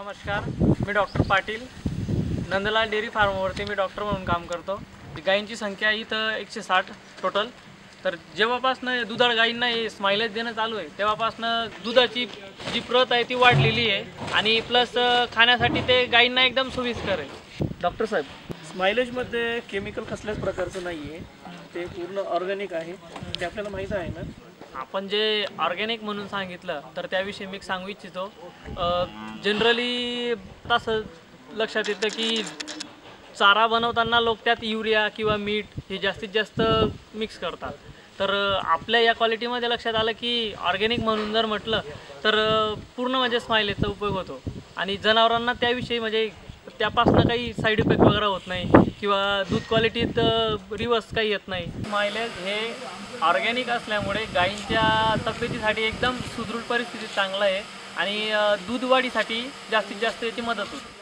नमस्कार, मी doctor Patil, Nandlal dairy फार्मवरती मी doctor म्हणून काम करतो। गायींची संख्या इथं 160 टोटल। तर जेव्हापासनं दुधाळ गायींना हे स्माइलेज देणं चालू आहे तेव्हापासनं दुधाची जी प्रत आहे ती वाढलेली आहे आणि प्लस खाण्यासाठी ते गायींना एकदम सोयीस्कर आहे। डॉक्टर साहेब, स्माइलेजमध्ये केमिकल कसल्याच प्रकारचं नाही आहे, ते पूर्ण ऑर्गॅनिक आहे, ते आपल्याला माहीत आहे ना। आपण जे ऑर्गॅनिक म्हणून सांगितलं तर त्याविषयी मी सांगू इच्छितो। जनरली तसं लक्षात येतं की चारा बनवताना लोक त्यात युरिया किंवा मीठ हे जास्तीत जास्त मिक्स करतात। तर आपल्या या क्वालिटीमध्ये लक्षात आलं की ऑर्गॅनिक म्हणून जर म्हटलं तर पूर्ण म्हणजे स्माइलेजचा उपयोग होतो आणि जनावरांना त्याविषयी म्हणजे त्यापासून काही साईड इफेक्ट वगैरे होत नाही किंवा दूध क्वालिटीत रिवर्स काही येत नाही। स्माइलेज हे ऑर्गॅनिक असल्यामुळे गायींच्या तब्येतीसाठी एकदम सुदृढ परिस्थितीत चांगलं आहे आणि दूध वाढीसाठी जास्तीत जास्त याची मदत होते।